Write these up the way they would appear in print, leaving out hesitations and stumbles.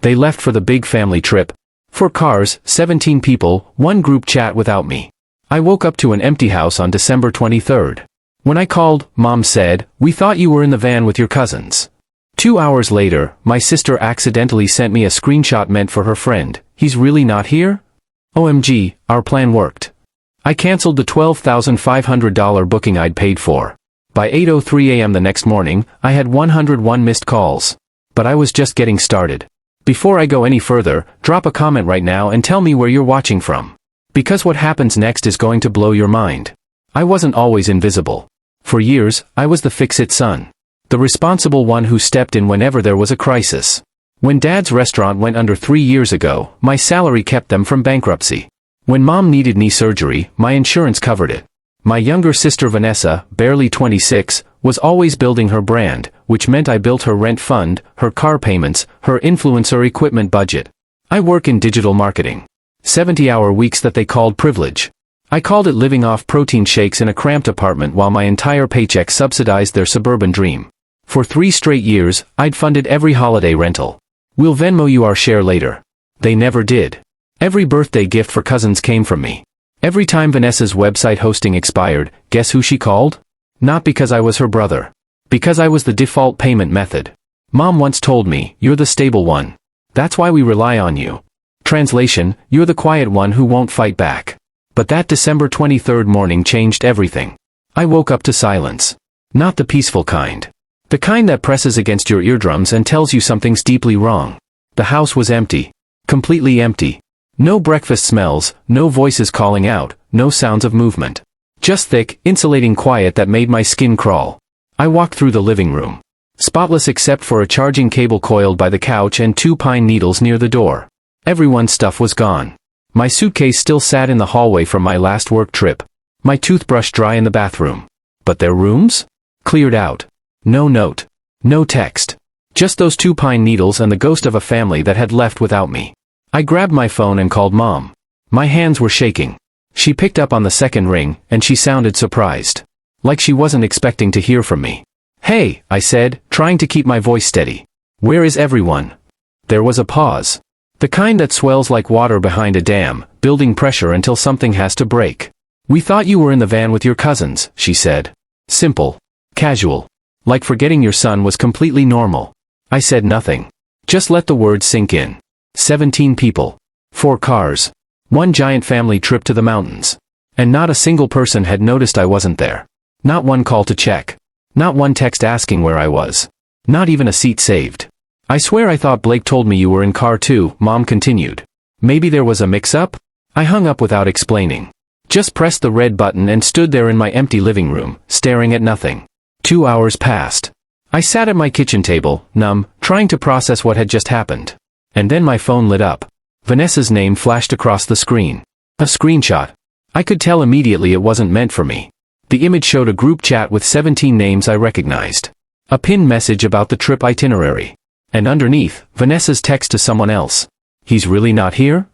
They left for the big family trip. 4 cars, 17 people, 1 group chat without me. I woke up to an empty house on December 23rd. When I called, Mom said, "We thought you were in the van with your cousins." 2 hours later, my sister accidentally sent me a screenshot meant for her friend. "He's really not here?" OMG, our plan worked. I canceled the $12,500 booking I'd paid for. By 8:03 a.m. the next morning, I had 101 missed calls. But I was just getting started. Before I go any further, drop a comment right now and tell me where you're watching from. Because what happens next is going to blow your mind. I wasn't always invisible. For years, I was the fix-it son. The responsible one who stepped in whenever there was a crisis. When Dad's restaurant went under 3 years ago, my salary kept them from bankruptcy. When Mom needed knee surgery, my insurance covered it. My younger sister Vanessa, barely 26, was always building her brand, which meant I built her rent fund, her car payments, her influencer equipment budget. I work in digital marketing. 70-hour weeks that they called privilege. I called it living off protein shakes in a cramped apartment while my entire paycheck subsidized their suburban dream. For 3 straight years, I'd funded every holiday rental. "We'll Venmo you our share later." They never did. Every birthday gift for cousins came from me. Every time Vanessa's website hosting expired, guess who she called? Not because I was her brother. Because I was the default payment method. Mom once told me, "You're the stable one. That's why we rely on you." Translation, you're the quiet one who won't fight back. But that December 23rd morning changed everything. I woke up to silence. Not the peaceful kind. The kind that presses against your eardrums and tells you something's deeply wrong. The house was empty. Completely empty. No breakfast smells, no voices calling out, no sounds of movement. Just thick, insulating quiet that made my skin crawl. I walked through the living room. Spotless except for a charging cable coiled by the couch and 2 pine needles near the door. Everyone's stuff was gone. My suitcase still sat in the hallway from my last work trip. My toothbrush dry in the bathroom. But their rooms? Cleared out. No note. No text. Just those 2 pine needles and the ghost of a family that had left without me. I grabbed my phone and called Mom. My hands were shaking. She picked up on the second ring, and she sounded surprised. Like she wasn't expecting to hear from me. "Hey," I said, trying to keep my voice steady. "Where is everyone?" There was a pause. The kind that swells like water behind a dam, building pressure until something has to break. "We thought you were in the van with your cousins," she said. Simple. Casual. Like forgetting your son was completely normal. I said nothing. Just let the words sink in. 17 people. 4 cars. 1 giant family trip to the mountains. And not a single person had noticed I wasn't there. Not one call to check. Not one text asking where I was. Not even a seat saved. "I swear I thought Blake told me you were in car 2, Mom continued. "Maybe there was a mix-up?" I hung up without explaining. Just pressed the red button and stood there in my empty living room, staring at nothing. 2 hours passed. I sat at my kitchen table, numb, trying to process what had just happened. And then my phone lit up. Vanessa's name flashed across the screen. A screenshot. I could tell immediately it wasn't meant for me. The image showed a group chat with 17 names I recognized. A pinned message about the trip itinerary. And underneath, Vanessa's text to someone else. "He's really not here?"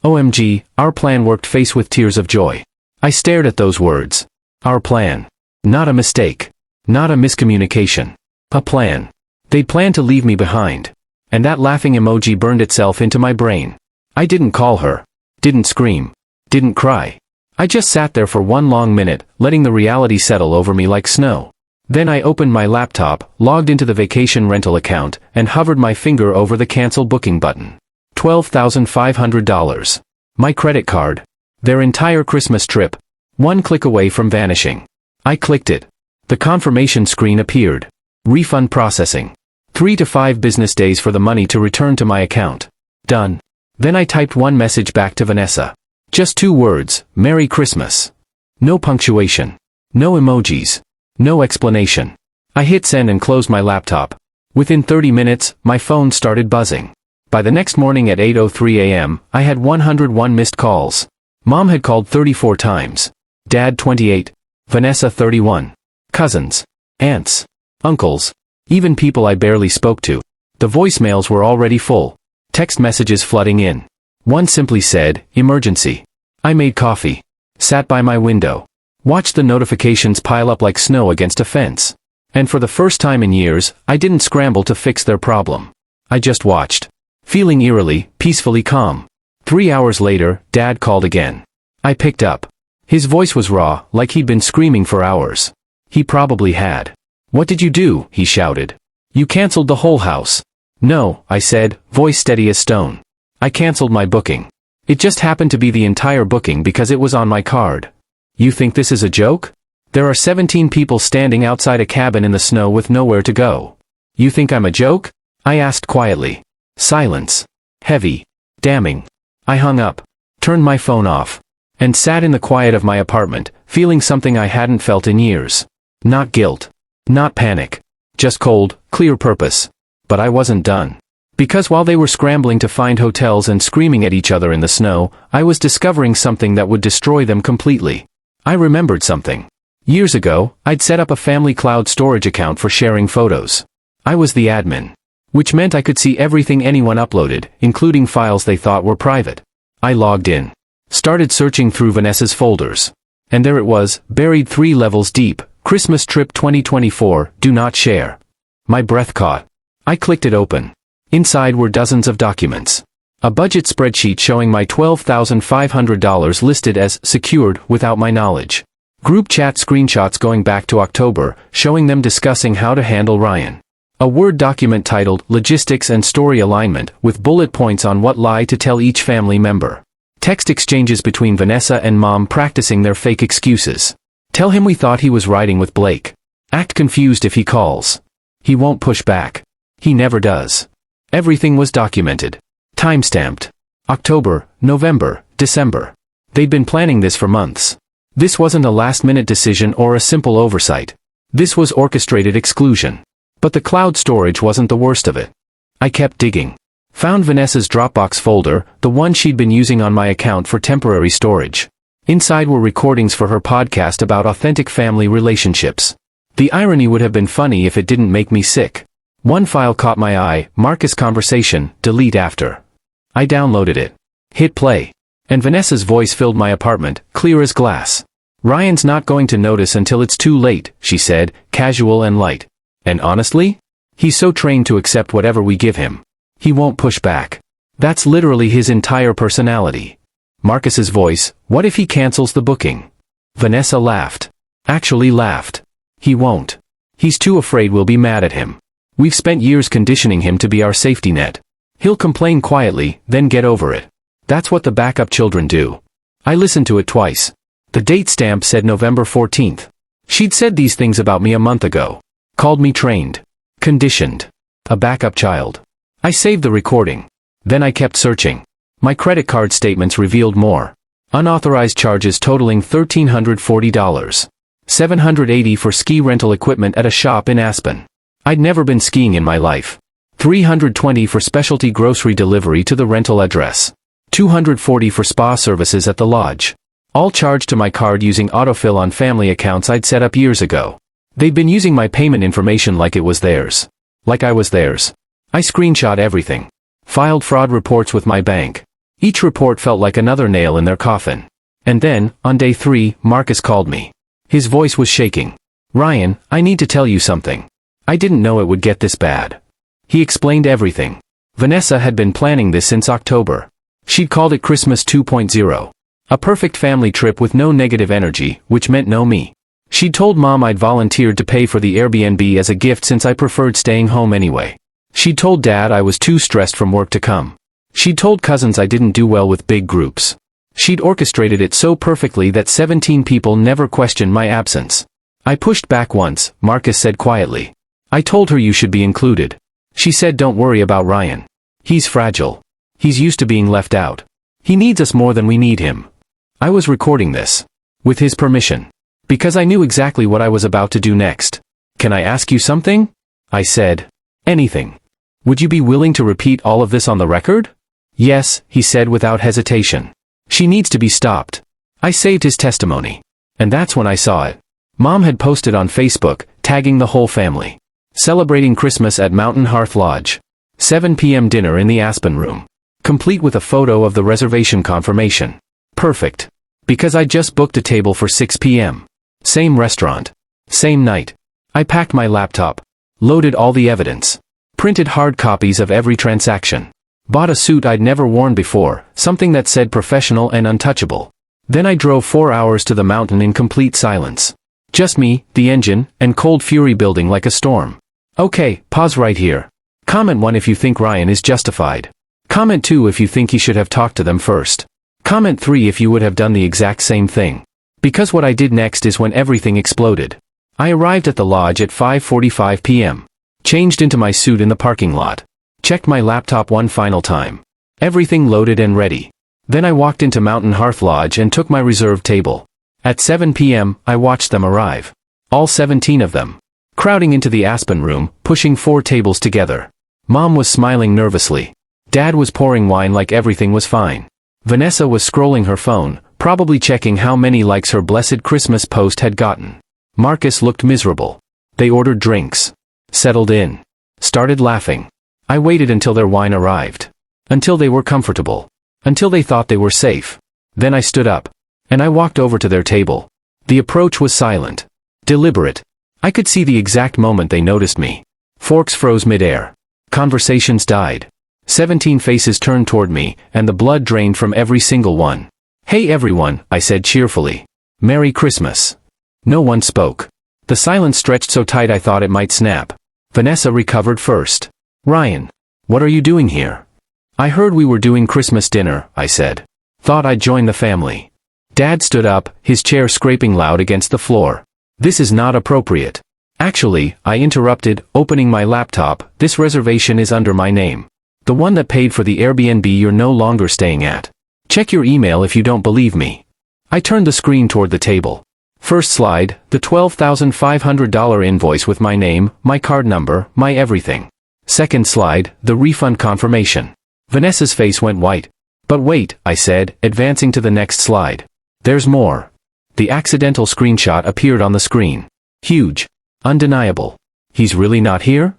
OMG, our plan worked. Faced with tears of joy. I stared at those words. Our plan. Not a mistake. Not a miscommunication. A plan. They'd planned to leave me behind. And that laughing emoji burned itself into my brain. I didn't call her. Didn't scream. Didn't cry. I just sat there for 1 long minute, letting the reality settle over me like snow. Then I opened my laptop, logged into the vacation rental account, and hovered my finger over the cancel booking button. $12,500. My credit card. Their entire Christmas trip. 1 click away from vanishing. I clicked it. The confirmation screen appeared. Refund processing. 3 to 5 business days for the money to return to my account. Done. Then I typed 1 message back to Vanessa. Just 2 words, "Merry Christmas." No punctuation. No emojis. No explanation. I hit send and closed my laptop. Within 30 minutes, my phone started buzzing. By the next morning at 8:03 a.m., I had 101 missed calls. Mom had called 34 times. Dad 28. Vanessa 31. Cousins. Aunts. Uncles. Even people I barely spoke to. The voicemails were already full. Text messages flooding in. One simply said, "Emergency." I made coffee. Sat by my window. Watched the notifications pile up like snow against a fence. And for the first time in years, I didn't scramble to fix their problem. I just watched. feeling eerily, peacefully calm. 3 hours later, Dad called again. I picked up. His voice was raw, like he'd been screaming for hours. He probably had. "What did you do?" he shouted. "You canceled the whole house." "No," I said, voice steady as stone. "I canceled my booking. It just happened to be the entire booking because it was on my card." "You think this is a joke? There are 17 people standing outside a cabin in the snow with nowhere to go. You think I'm a joke?" I asked quietly. Silence. Heavy. Damning. I hung up, turned my phone off, and sat in the quiet of my apartment, feeling something I hadn't felt in years. Not guilt. Not panic. Just cold, clear purpose. But I wasn't done. Because while they were scrambling to find hotels and screaming at each other in the snow, I was discovering something that would destroy them completely. I remembered something. Years ago, I'd set up a family cloud storage account for sharing photos. I was the admin. Which meant I could see everything anyone uploaded, including files they thought were private. I logged in. Started searching through Vanessa's folders. And there it was, buried 3 levels deep, Christmas Trip 2024, do not share. My breath caught. I clicked it open. Inside were dozens of documents. A budget spreadsheet showing my $12,500 listed as secured without my knowledge. Group chat screenshots going back to October, showing them discussing how to handle Ryan. A Word document titled Logistics and Story Alignment, with bullet points on what lie to tell each family member. Text exchanges between Vanessa and Mom practicing their fake excuses. "Tell him we thought he was riding with Blake. Act confused if he calls. He won't push back. He never does." Everything was documented. Timestamped. October, November, December. They'd been planning this for months. This wasn't a last-minute decision or a simple oversight. This was orchestrated exclusion. But the cloud storage wasn't the worst of it. I kept digging. Found Vanessa's Dropbox folder, the one she'd been using on my account for temporary storage. Inside were recordings for her podcast about authentic family relationships. The irony would have been funny if it didn't make me sick. One file caught my eye, Marcus conversation, delete after. I downloaded it. Hit play. And Vanessa's voice filled my apartment, clear as glass. "Ryan's not going to notice until it's too late," she said, casual and light. "And honestly? He's so trained to accept whatever we give him. He won't push back. That's literally his entire personality." Marcus's voice, "What if he cancels the booking?" Vanessa laughed. Actually laughed. "He won't. He's too afraid we'll be mad at him. We've spent years conditioning him to be our safety net. He'll complain quietly, then get over it. That's what the backup children do." I listened to it twice. The date stamp said November 14th. She'd said these things about me a month ago. Called me trained. Conditioned. A backup child. I saved the recording. Then I kept searching. My credit card statements revealed more. Unauthorized charges totaling $1,340. $780 for ski rental equipment at a shop in Aspen. I'd never been skiing in my life. $320 for specialty grocery delivery to the rental address. $240 for spa services at the lodge. All charged to my card using autofill on family accounts I'd set up years ago. They'd been using my payment information like it was theirs. Like I was theirs. I screenshot everything. Filed fraud reports with my bank. Each report felt like another nail in their coffin. And then, on day 3, Marcus called me. His voice was shaking. "Ryan, I need to tell you something. I didn't know it would get this bad." He explained everything. Vanessa had been planning this since October. She'd called it Christmas 2.0. A perfect family trip with no negative energy, which meant no me. She'd told Mom I'd volunteered to pay for the Airbnb as a gift since I preferred staying home anyway. She'd told Dad I was too stressed from work to come. She'd told cousins I didn't do well with big groups. She'd orchestrated it so perfectly that 17 people never questioned my absence. I pushed back once, Marcus said quietly. I told her you should be included. She said don't worry about Ryan. He's fragile. He's used to being left out. He needs us more than we need him. I was recording this. With his permission. Because I knew exactly what I was about to do next. "Can I ask you something?" I said. "Anything. Would you be willing to repeat all of this on the record?" "Yes," he said without hesitation. "She needs to be stopped." I saved his testimony. And that's when I saw it. Mom had posted on Facebook, tagging the whole family. Celebrating Christmas at Mountain Hearth Lodge. 7 p.m. dinner in the Aspen room. Complete with a photo of the reservation confirmation. Perfect. Because I just booked a table for 6 p.m. Same restaurant. Same night. I packed my laptop. Loaded all the evidence. Printed hard copies of every transaction. Bought a suit I'd never worn before, something that said professional and untouchable. Then I drove 4 hours to the mountain in complete silence. Just me, the engine, and cold fury building like a storm. Okay, pause right here. Comment 1 if you think Ryan is justified. Comment 2 if you think he should have talked to them first. Comment 3 if you would have done the exact same thing. Because what I did next is when everything exploded. I arrived at the lodge at 5:45 p.m. Changed into my suit in the parking lot. Checked my laptop one final time. Everything loaded and ready. Then I walked into Mountain Hearth Lodge and took my reserved table. At 7 p.m., I watched them arrive. All 17 of them. Crowding into the Aspen room, pushing 4 tables together. Mom was smiling nervously. Dad was pouring wine like everything was fine. Vanessa was scrolling her phone, probably checking how many likes her blessed Christmas post had gotten. Marcus looked miserable. They ordered drinks. Settled in. Started laughing. I waited until their wine arrived. Until they were comfortable. Until they thought they were safe. Then I stood up. And I walked over to their table. The approach was silent. Deliberate. I could see the exact moment they noticed me. Forks froze midair. Conversations died. 17 faces turned toward me, and the blood drained from every single one. Hey everyone, I said cheerfully. Merry Christmas. No one spoke. The silence stretched so tight I thought it might snap. Vanessa recovered first. Ryan. What are you doing here? I heard we were doing Christmas dinner, I said. Thought I'd join the family. Dad stood up, his chair scraping loud against the floor. This is not appropriate. Actually, I interrupted, opening my laptop, this reservation is under my name. The one that paid for the Airbnb you're no longer staying at. Check your email if you don't believe me. I turned the screen toward the table. First slide, the $12,500 invoice with my name, my card number, my everything. Second slide, the refund confirmation. Vanessa's face went white. But wait, I said, advancing to the next slide. There's more. The accidental screenshot appeared on the screen. Huge. Undeniable. He's really not here?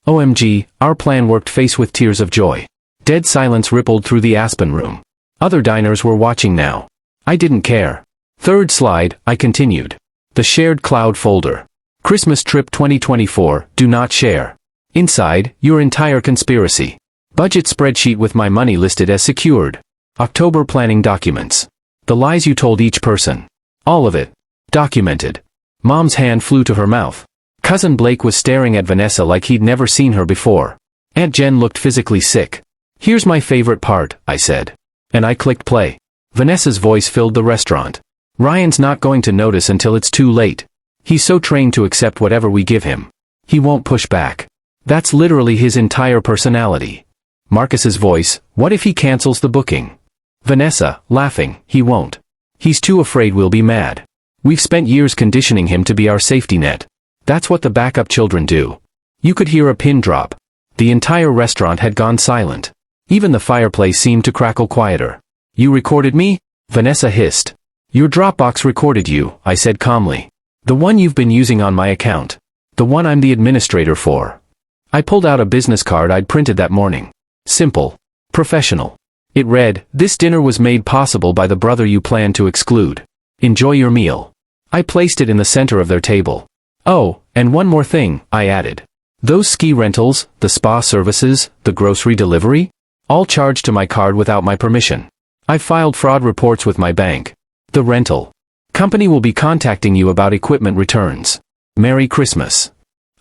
OMG, our plan worked. Face with tears of joy. Dead silence rippled through the Aspen room. Other diners were watching now. I didn't care. Third slide, I continued. The shared cloud folder. Christmas trip 2024, do not share. Inside, your entire conspiracy. Budget spreadsheet with my money listed as secured. October planning documents. The lies you told each person. All of it. Documented. Mom's hand flew to her mouth. Cousin Blake was staring at Vanessa like he'd never seen her before. Aunt Jen looked physically sick. Here's my favorite part, I said. And I clicked play. Vanessa's voice filled the restaurant. Ryan's not going to notice until it's too late. He's so trained to accept whatever we give him. He won't push back. That's literally his entire personality. Marcus's voice, what if he cancels the booking? Vanessa, laughing, he won't. He's too afraid we'll be mad. We've spent years conditioning him to be our safety net. That's what the backup children do. You could hear a pin drop. The entire restaurant had gone silent. Even the fireplace seemed to crackle quieter. You recorded me? Vanessa hissed. Your Dropbox recorded you, I said calmly. The one you've been using on my account. The one I'm the administrator for. I pulled out a business card I'd printed that morning. Simple. Professional. It read, this dinner was made possible by the brother you plan to exclude. Enjoy your meal. I placed it in the center of their table. Oh, and one more thing, I added. Those ski rentals, the spa services, the grocery delivery? All charged to my card without my permission. I filed fraud reports with my bank. The rental company will be contacting you about equipment returns. Merry Christmas.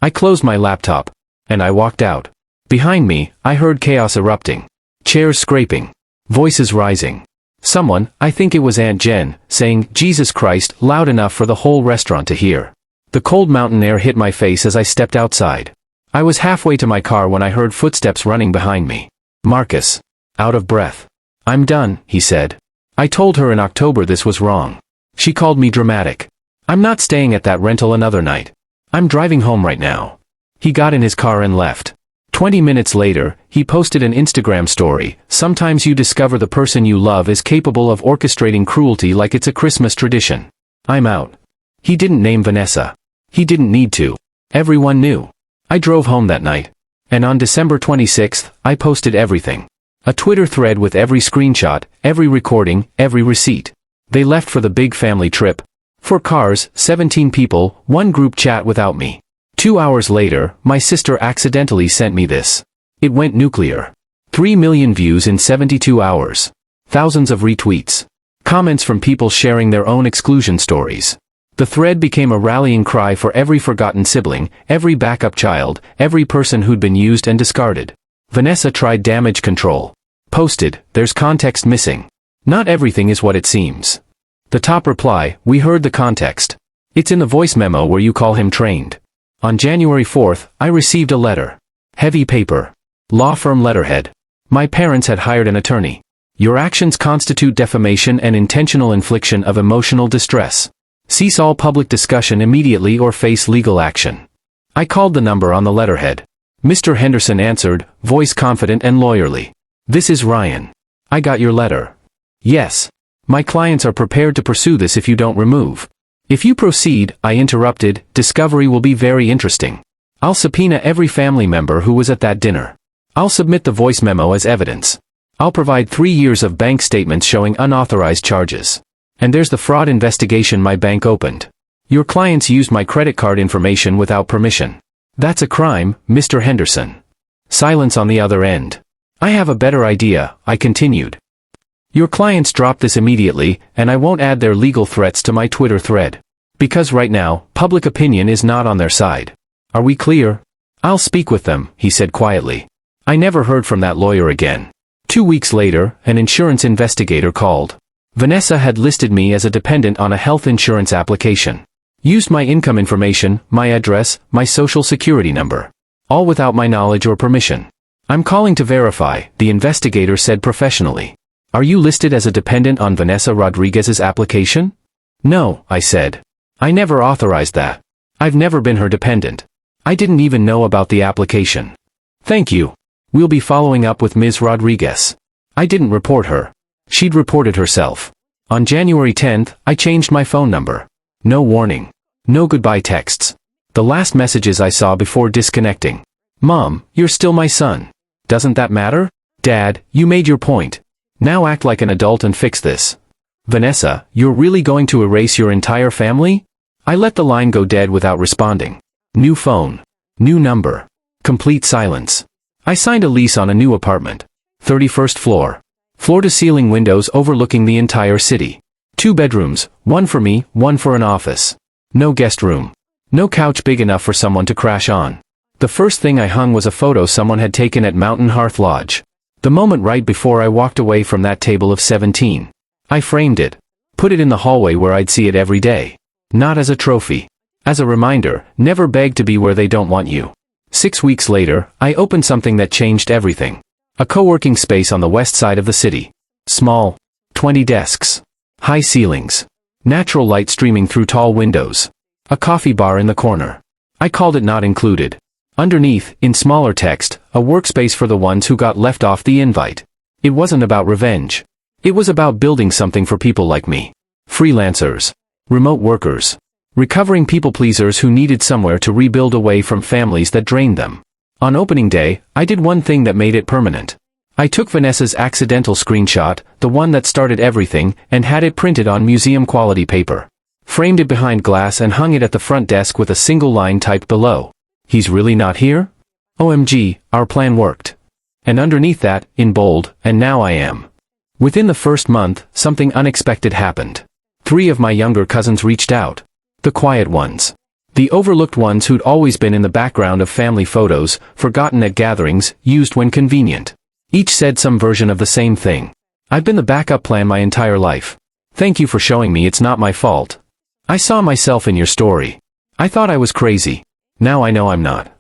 I closed my laptop. And I walked out. Behind me, I heard chaos erupting. Chairs scraping. Voices rising. Someone, I think it was Aunt Jen, saying, Jesus Christ, loud enough for the whole restaurant to hear. The cold mountain air hit my face as I stepped outside. I was halfway to my car when I heard footsteps running behind me. Marcus. Out of breath. I'm done, he said. I told her in October this was wrong. She called me dramatic. I'm not staying at that rental another night. I'm driving home right now. He got in his car and left. 20 minutes later, he posted an Instagram story. Sometimes you discover the person you love is capable of orchestrating cruelty like it's a Christmas tradition. I'm out. He didn't name Vanessa. He didn't need to. Everyone knew. I drove home that night. And on December 26th, I posted everything. A Twitter thread with every screenshot, every recording, every receipt. They left for the big family trip. 4 cars, 17 people, 1 group chat without me. 2 hours later, my sister accidentally sent me this. It went nuclear. 3 million views in 72 hours. Thousands of retweets. Comments from people sharing their own exclusion stories. The thread became a rallying cry for every forgotten sibling, every backup child, every person who'd been used and discarded. Vanessa tried damage control. Posted, "There's context missing. Not everything is what it seems." The top reply, "We heard the context. It's in the voice memo where you call him trained." On January 4th, I received a letter. Heavy paper. Law firm letterhead. My parents had hired an attorney. "Your actions constitute defamation and intentional infliction of emotional distress. Cease all public discussion immediately or face legal action." I called the number on the letterhead. Mr. Henderson answered, voice confident and lawyerly. "This is Ryan. I got your letter." "Yes. My clients are prepared to pursue this if you don't remove." "If you proceed," I interrupted, "discovery will be very interesting. I'll subpoena every family member who was at that dinner. I'll submit the voice memo as evidence. I'll provide 3 years of bank statements showing unauthorized charges. And there's the fraud investigation my bank opened. Your clients used my credit card information without permission. That's a crime, Mr. Henderson." Silence on the other end. "I have a better idea," I continued. "Your clients drop this immediately, and I won't add their legal threats to my Twitter thread. Because right now, public opinion is not on their side. Are we clear?" "I'll speak with them," he said quietly. I never heard from that lawyer again. 2 weeks later, an insurance investigator called. Vanessa had listed me as a dependent on a health insurance application. Used my income information, my address, my social security number. All without my knowledge or permission. "I'm calling to verify," the investigator said professionally. "Are you listed as a dependent on Vanessa Rodriguez's application?" "No," I said. "I never authorized that. I've never been her dependent. I didn't even know about the application." "Thank you. We'll be following up with Ms. Rodriguez." I didn't report her. She'd reported herself. On January 10th, I changed my phone number. No warning. No goodbye texts. The last messages I saw before disconnecting. "Mom, you're still my son. Doesn't that matter? Dad, you made your point. Now act like an adult and fix this. Vanessa, you're really going to erase your entire family?" I let the line go dead without responding. New phone. New number. Complete silence. I signed a lease on a new apartment. 31st floor. Floor-to-ceiling windows overlooking the entire city. 2 bedrooms, one for me, one for an office. No guest room. No couch big enough for someone to crash on. The first thing I hung was a photo someone had taken at Mountain Hearth Lodge. The moment right before I walked away from that table of 17. I framed it. Put it in the hallway where I'd see it every day. Not as a trophy. As a reminder, never beg to be where they don't want you. 6 weeks later, I opened something that changed everything. A co-working space on the west side of the city. Small. 20 desks. High ceilings. Natural light streaming through tall windows. A coffee bar in the corner. I called it Not Included. Underneath, in smaller text, a workspace for the ones who got left off the invite. It wasn't about revenge. It was about building something for people like me. Freelancers. Remote workers. Recovering people-pleasers who needed somewhere to rebuild away from families that drained them. On opening day, I did one thing that made it permanent. I took Vanessa's accidental screenshot, the one that started everything, and had it printed on museum-quality paper. Framed it behind glass and hung it at the front desk with a single line typed below. "He's really not here? OMG, our plan worked." And underneath that, in bold, "And now I am." Within the first month, something unexpected happened. 3 of my younger cousins reached out. The quiet ones. The overlooked ones who'd always been in the background of family photos, forgotten at gatherings, used when convenient. Each said some version of the same thing. "I've been the backup plan my entire life. Thank you for showing me it's not my fault. I saw myself in your story. I thought I was crazy. Now I know I'm not.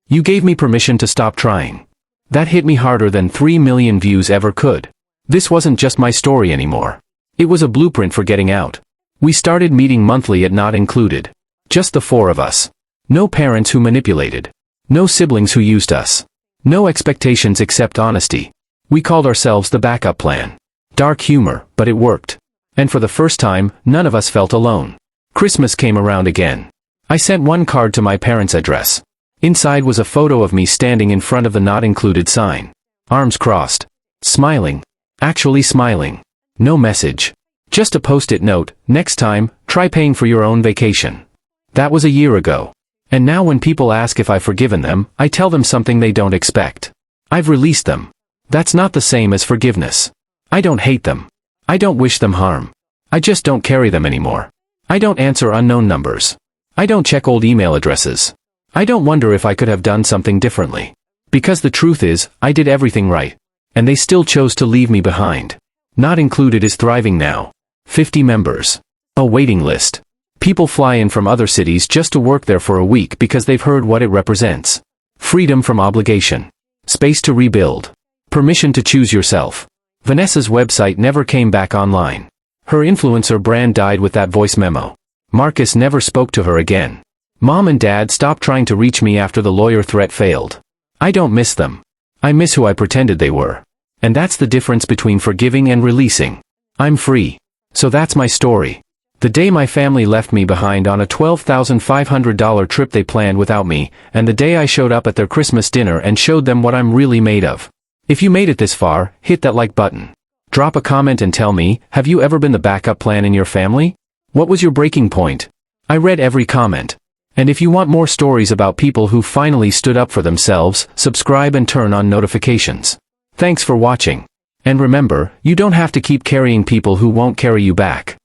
You gave me permission to stop trying." That hit me harder than 3 million views ever could. This wasn't just my story anymore. It was a blueprint for getting out. We started meeting monthly at Not Included. Just the 4 of us. No parents who manipulated. No siblings who used us. No expectations except honesty. We called ourselves the backup plan. Dark humor, but it worked. And for the first time, none of us felt alone. Christmas came around again. I sent one card to my parents' address. Inside was a photo of me standing in front of the Not Included sign. Arms crossed. Smiling. Actually smiling. No message. Just a post-it note, "Next time, try paying for your own vacation." That was a year ago. And now when people ask if I've forgiven them, I tell them something they don't expect. I've released them. That's not the same as forgiveness. I don't hate them. I don't wish them harm. I just don't carry them anymore. I don't answer unknown numbers. I don't check old email addresses. I don't wonder if I could have done something differently. Because the truth is, I did everything right. And they still chose to leave me behind. Not included is thriving now. 50 members. A waiting list. People fly in from other cities just to work there for a week because they've heard what it represents. Freedom from obligation. Space to rebuild. Permission to choose yourself. Vanessa's website never came back online. Her influencer brand died with that voice memo. Marcus never spoke to her again. Mom and Dad stopped trying to reach me after the lawyer threat failed. I don't miss them. I miss who I pretended they were. And that's the difference between forgiving and releasing. I'm free. So that's my story. The day my family left me behind on a $12,500 trip they planned without me, and the day I showed up at their Christmas dinner and showed them what I'm really made of. If you made it this far, hit that like button. Drop a comment and tell me, have you ever been the backup plan in your family? What was your breaking point? I read every comment. And if you want more stories about people who finally stood up for themselves, subscribe and turn on notifications. Thanks for watching. And remember, you don't have to keep carrying people who won't carry you back.